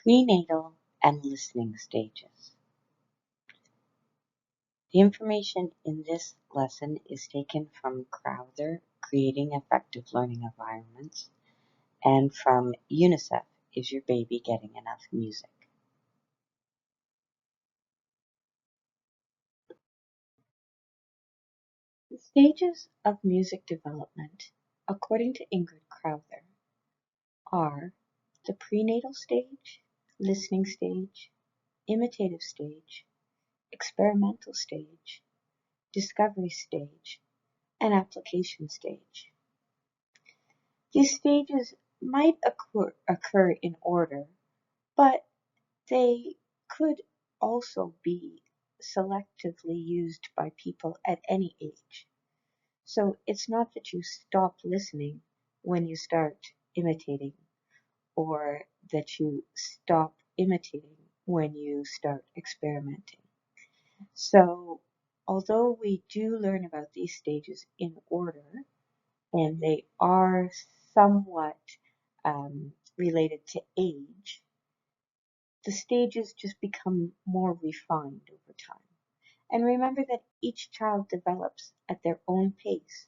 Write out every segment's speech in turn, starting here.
Prenatal and listening stages. The information in this lesson is taken from Crowther, Creating Effective Learning Environments, and from UNICEF, Is Your Baby Getting Enough Music? The stages of music development, according to Ingrid Crowther, are the prenatal stage, listening stage, imitative stage, experimental stage, discovery stage, and application stage. These stages might occur in order, but they could also be selectively used by people at any age. So it's not that you stop listening when you start imitating, or that you stop imitating when you start experimenting. So although we do learn about these stages in order, and they are somewhat related to age, the stages just become more refined over time. And remember that each child develops at their own pace,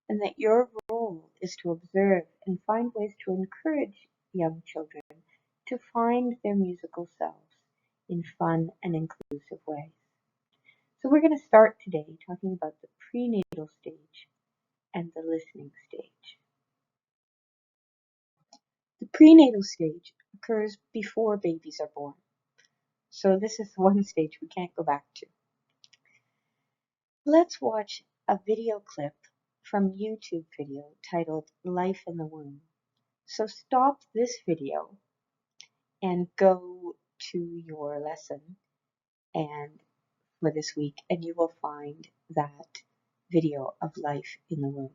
and that your role is to observe and find ways to encourage young children to find their musical selves in fun and inclusive ways. So we're going to start today talking about the prenatal stage and the listening stage. The prenatal stage occurs before babies are born. So this is one stage we can't go back to. Let's watch a video clip from YouTube video titled Life in the Womb. So stop this video and go to your lesson and for this week, and you will find that video of life in the womb.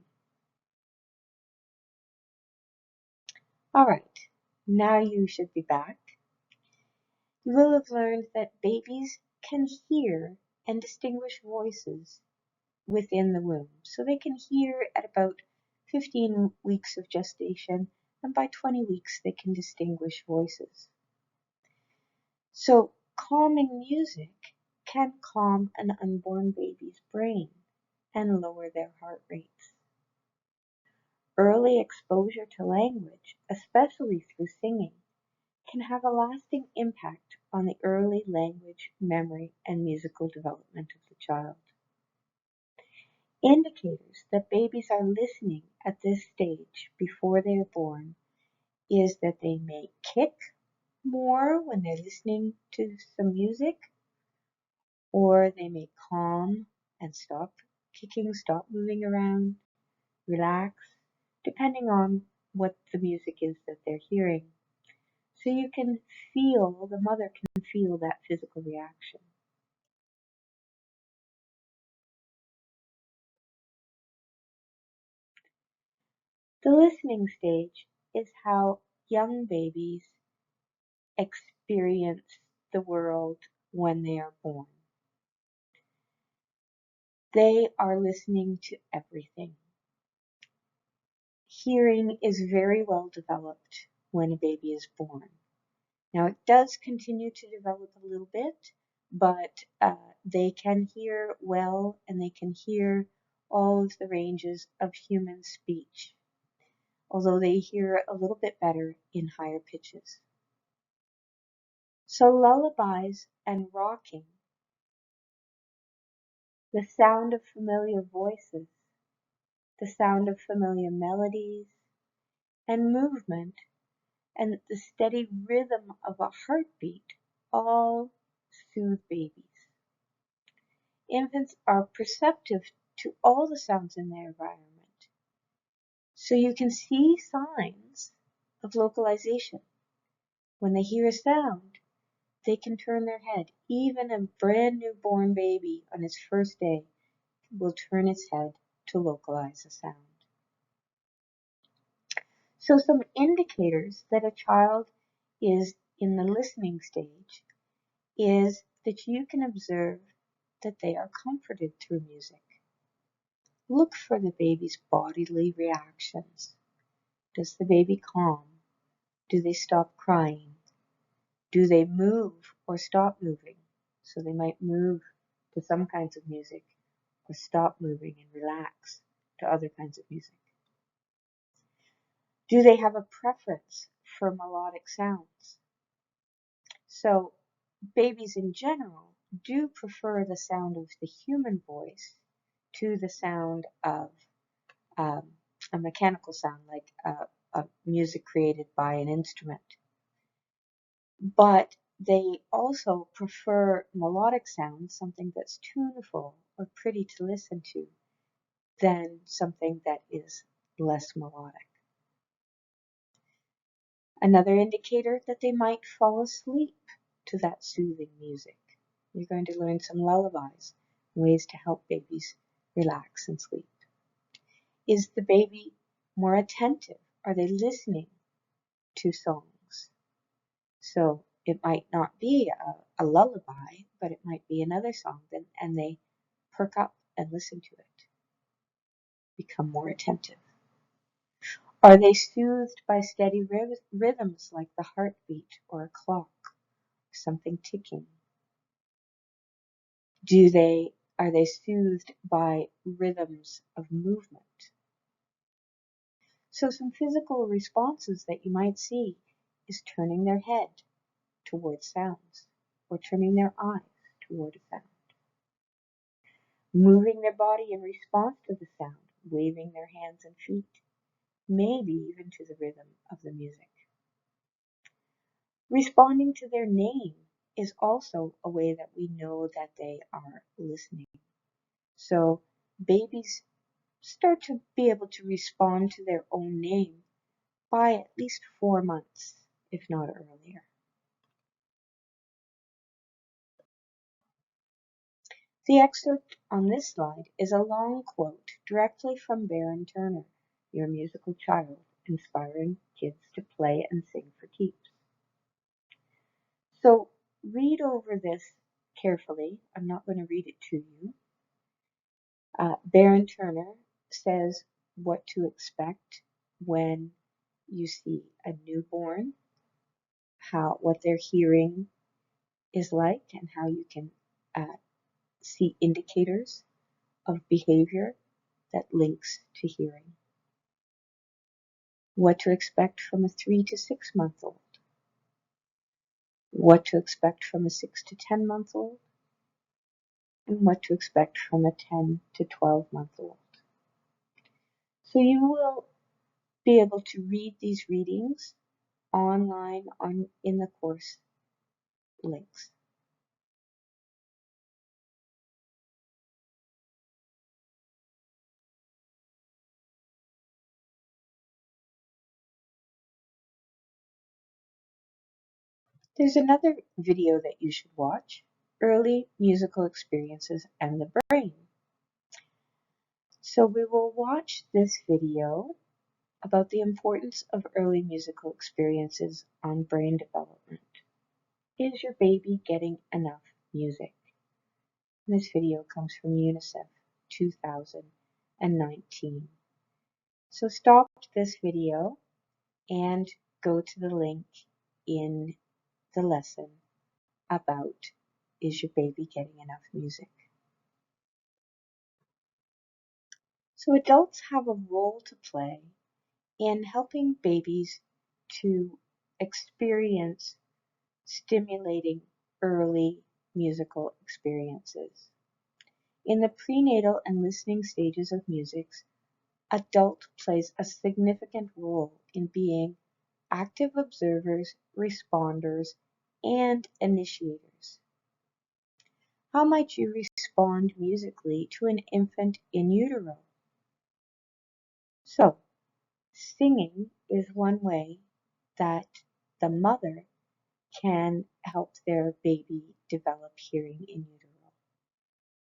All right, now you should be back. You will have learned that babies can hear and distinguish voices within the womb. So they can hear at about 15 weeks of gestation, and by 20 weeks they can distinguish voices. So calming music can calm an unborn baby's brain and lower their heart rates. Early exposure to language, especially through singing, can have a lasting impact on the early language, memory, and musical development of the child. Indicators that babies are listening at this stage before they are born is that they may kick more when they're listening to some music, or they may calm and stop kicking, stop moving around, relax, depending on what the music is that they're hearing. So you can feel, the mother can feel that physical reaction. The listening stage is how young babies experience the world when they are born. They are listening to everything. Hearing is very well developed when a baby is born. Now it does continue to develop a little bit, but they can hear well, and they can hear all of the ranges of human speech, although they hear a little bit better in higher pitches. So lullabies and rocking, the sound of familiar voices, the sound of familiar melodies and movement, and the steady rhythm of a heartbeat all soothe babies. Infants are perceptive to all the sounds in their environment, so you can see signs of localization. When they hear a sound, they can turn their head. Even a brand new born baby on its first day will turn its head to localize a sound. So some indicators that a child is in the listening stage is that you can observe that they are comforted through music. Look for the baby's bodily reactions. Does the baby calm? Do they stop crying? Do they move or stop moving? So they might move to some kinds of music or stop moving and relax to other kinds of music. Do they have a preference for melodic sounds? So babies in general do prefer the sound of the human voice to the sound of um, a mechanical sound, like a music created by an instrument. But they also prefer melodic sounds, something that's tuneful or pretty to listen to, than something that is less melodic. Another indicator that they might fall asleep to that soothing music. You're going to learn some lullabies, ways to help babies relax and sleep. Is the baby more attentive? Are they listening to songs? So it might not be a lullaby, but it might be another song, and they perk up and listen to it, become more attentive. Are they soothed by steady rhythms like the heartbeat or a clock, something ticking? Are they soothed by rhythms of movement? So some physical responses that you might see is turning their head towards sounds or turning their eyes toward a sound. Moving their body in response to the sound, waving their hands and feet, maybe even to the rhythm of the music. Responding to their name is also a way that we know that they are listening. So babies start to be able to respond to their own name by at least 4 months, if not earlier. The excerpt on this slide is a long quote directly from Baron Turner, Your Musical Child, Inspiring Kids to Play and Sing for Keeps. So read over this carefully. I'm not going to read it to you. Baron Turner says what to expect when you see a newborn, what their hearing is like, and how you can see indicators of behavior that links to hearing. What to expect from a 3 to 6 month old. What to expect from a 6 to 10 month old. And what to expect from a 10 to 12 month old. So you will be able to read these readings online in the course links. There's another video that you should watch, Early Musical Experiences and the Brain. So we will watch this video about the importance of early musical experiences on brain development. Is your baby getting enough music? And this video comes from UNICEF 2019. So stop this video and go to the link in the lesson about is your baby getting enough music? So adults have a role to play in helping babies to experience stimulating early musical experiences. In the prenatal and listening stages of music, adult plays a significant role in being active observers, responders, and initiators. How might you respond musically to an infant in utero? So, singing is one way that the mother can help their baby develop hearing in utero.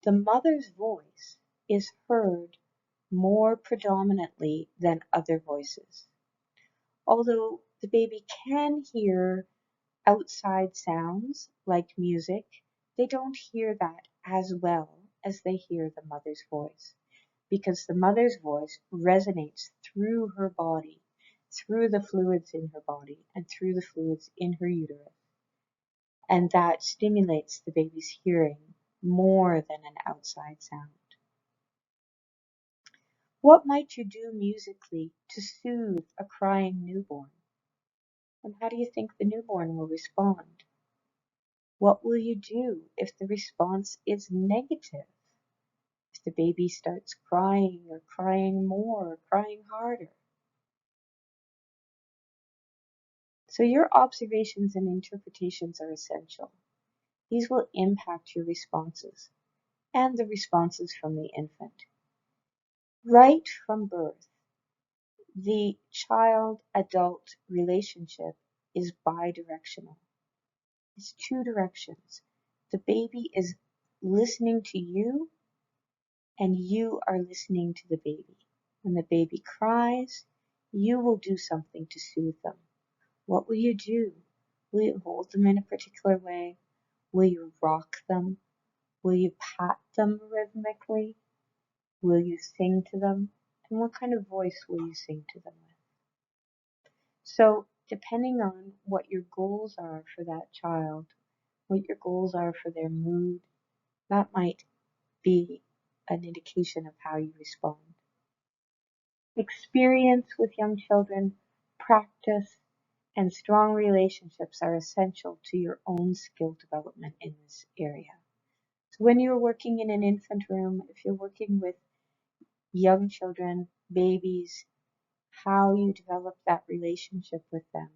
The mother's voice is heard more predominantly than other voices. Although the baby can hear outside sounds like music, they don't hear that as well as they hear the mother's voice, because the mother's voice resonates through her body, through the fluids in her body, and through the fluids in her uterus. and that stimulates the baby's hearing more than an outside sound. What might you do musically to soothe a crying newborn? And how do you think the newborn will respond? What will you do if the response is negative? If the baby starts crying or crying more or crying harder? So your observations and interpretations are essential. These will impact your responses and the responses from the infant. Right from birth, the child-adult relationship is bidirectional. It's two directions. The baby is listening to you and you are listening to the baby. When the baby cries, you will do something to soothe them. What will you do? Will you hold them in a particular way? Will you rock them? Will you pat them rhythmically? Will you sing to them? And what kind of voice will you sing to them with? So, depending on what your goals are for that child, what your goals are for their mood, that might be an indication of how you respond. Experience with young children, practice, and strong relationships are essential to your own skill development in this area. So when you're working in an infant room, if you're working with young children, babies, how you develop that relationship with them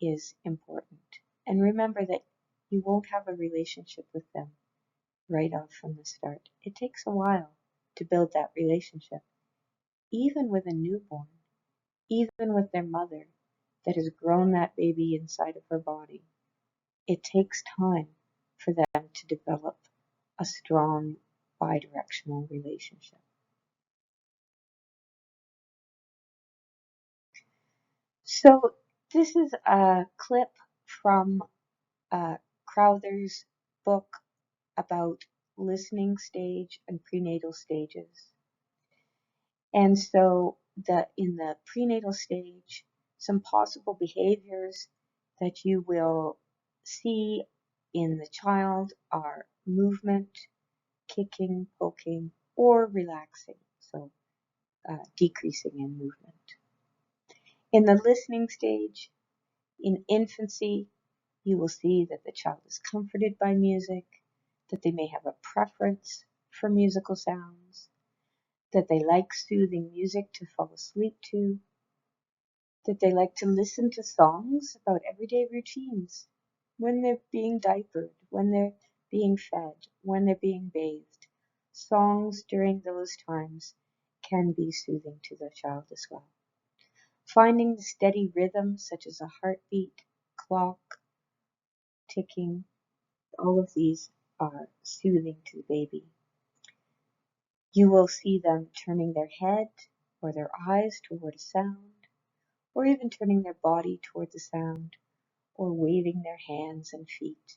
is important. And remember that you won't have a relationship with them right off from the start. It takes a while to build that relationship, even with a newborn, even with their mother that has grown that baby inside of her body. It takes time for them to develop a strong bidirectional relationship. So this is a clip from Crowther's book about listening stage and prenatal stages. And so in the prenatal stage, some possible behaviors that you will see in the child are movement, kicking, poking, or relaxing, so decreasing in movement. In the listening stage, in infancy, you will see that the child is comforted by music, that they may have a preference for musical sounds, that they like soothing music to fall asleep to, that they like to listen to songs about everyday routines when they're being diapered, when they're being fed, when they're being bathed. Songs during those times can be soothing to the child as well. Finding the steady rhythm, such as a heartbeat, clock, ticking, all of these are soothing to the baby. You will see them turning their head or their eyes toward a sound, or even turning their body toward the sound, or waving their hands and feet,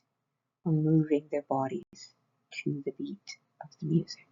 or moving their bodies to the beat of the music.